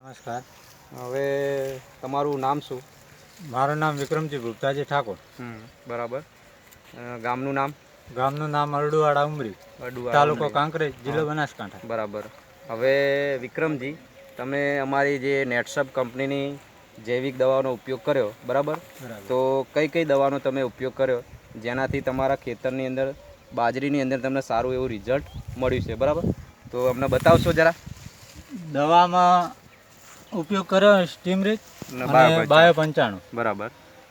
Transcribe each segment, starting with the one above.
નમસ્કાર. હવે તમારું નામ શું? મારું નામ વિક્રમજી ગુપ્તાજી ઠાકોર. બરાબર. ગામનું નામ? ગામનું નામ અરડુવાડા ઉમરી, તાલુકો કાંકરેજ, જિલ્લો બનાસકાંઠા. બરાબર. હવે વિક્રમજી, તમે અમારી જે નેટસપ કંપનીની જૈવિક દવાનો ઉપયોગ કર્યો, બરાબર? તો કઈ કઈ દવાનો તમે ઉપયોગ કર્યો જેનાથી તમારા ખેતરની અંદર બાજરીની અંદર તમને સારું એવું રિઝલ્ટ મળ્યું છે, બરાબર? તો અમને બતાવશો જરા. દવામાં ઉપયોગ કર્યો સ્ટીમરીચ અને બાયો 95. બરાબર.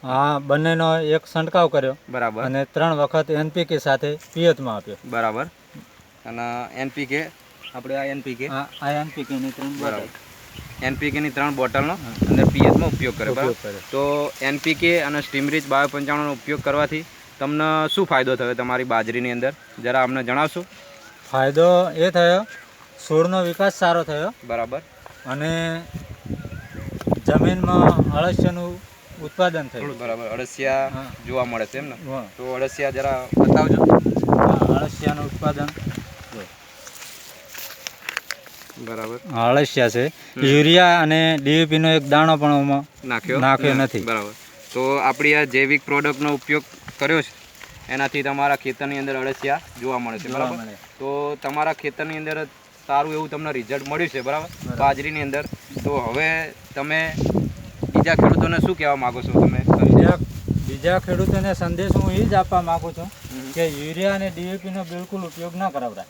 હા, બંનેનો એક છંટકાવ કર્યો. બરાબર. અને 3 વખત એનપીકે સાથે પિયતમાં આપ્યો. બરાબર. અને એનપીકે આપણે આ એનપીકે આ એનપીકેની 3 બોટલ. એનપીકેની 3 બોટલનો અંદર પિયતમાં ઉપયોગ કર્યો. બરાબર. તો એનપીકે અને સ્ટીમરીચ બાયો 95નો ઉપયોગ કરવાથી તમને શું ફાયદો થયો તમારી બાજરીની અંદર, જરા અમને જણાવશો? ફાયદો એ થયો, છોડનો વિકાસ સારો થયો. બરાબર. અને જમીનમાં અળસિયાનું ઉત્પાદન થયું. બરાબર. અળસિયા જોવા મળે છે એમ ને? હા. તો અળસિયા જરા બતાવજો. અળસિયાનું ઉત્પાદન બરાબર. અળસિયા છે. યુરિયા અને ડીએપીનો એક દાણો પણ આમાં નાખ્યો નથી. બરાબર. તો આપણી આ જૈવિક પ્રોડક્ટનો ઉપયોગ કર્યો છે, એનાથી તમારા ખેતરની અંદર અળસિયા જોવા મળે છે. બરાબર. તો તમારા ખેતરની અંદર સારું એવું તમને રિઝલ્ટ મળ્યું છે, બરાબર, બાજરીની અંદર. તો હવે તમે બીજા ખેડૂતોને શું કહેવા માગો છો? તમે બીજા ખેડૂતોને સંદેશ હું એ જ આપવા માંગુ છું કે યુરિયા અને ડીએપીનો બિલકુલ ઉપયોગ ન કરાવરાય.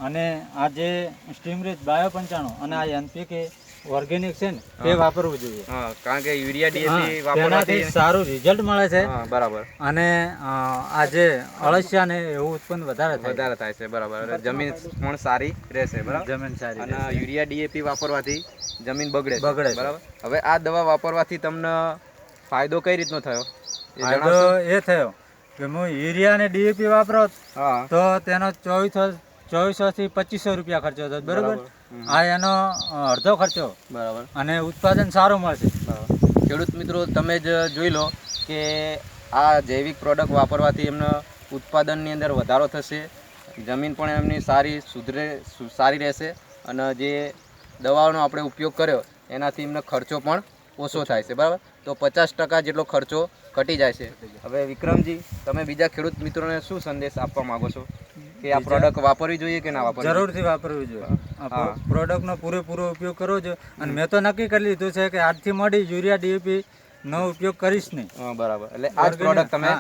અને આ જે સ્ટીમરીચ બાયો 95 અને આ એનપીકે ઓર્ગેનિક છે ને, તે વાપરવું જોઈએ. કારણ કે યુરિયા ડીએપી વાપરવાથી સારું રિઝલ્ટ મળે છે. બરાબર. અને આ જે અળસિયા ને એવું ઉત્પન્ન વધારે થાય છે. બરાબર. જમીન પણ સારી રહેશે. બરાબર. જમીન સારી. અને યુરિયા ડીએપી વાપરવાથી જમીન બગડે. બરાબર. હવે આ દવા વાપરવાથી તમને ફાયદો કઈ રીતનો થયો? ફાયદો એ થયો કે હું યુરિયા અને ડીએપી વાપરો તો તેનો 2400 થી 2500 રૂપિયા ખર્ચો થયો. બરાબર. આ એનો અડધો ખર્ચો. બરાબર. અને ઉત્પાદન સારું મળશે. ખેડૂત મિત્રો, તમે જ જોઈ લો કે આ જૈવિક પ્રોડક્ટ વાપરવાથી એમને ઉત્પાદનની અંદર વધારો થશે, જમીન પણ એમની સારી રહેશે, અને જે દવાઓનો આપણે ઉપયોગ કર્યો એનાથી એમને ખર્ચો પણ ઓછો થાય છે. બરાબર. તો 50% જેટલો ખર્ચો ઘટી જાય છે. હવે વિક્રમજી, તમે બીજા ખેડૂત મિત્રોને શું સંદેશ આપવા માંગો છો કે આ પ્રોડક્ટ વાપરવી જોઈએ કે ના વાપરવી? જરૂરથી વાપરવી જોઈએ. આ પ્રોડક્ટનો પૂરેપૂરો ઉપયોગ કરવો જોઈએ. અને મેં તો નક્કી કરી લીધું છે કે આજથી મળી યુરિયા ડીએપી નો ઉપયોગ કરીશ નહીં. બરાબર. એટલે આ પ્રોડક્ટ તમે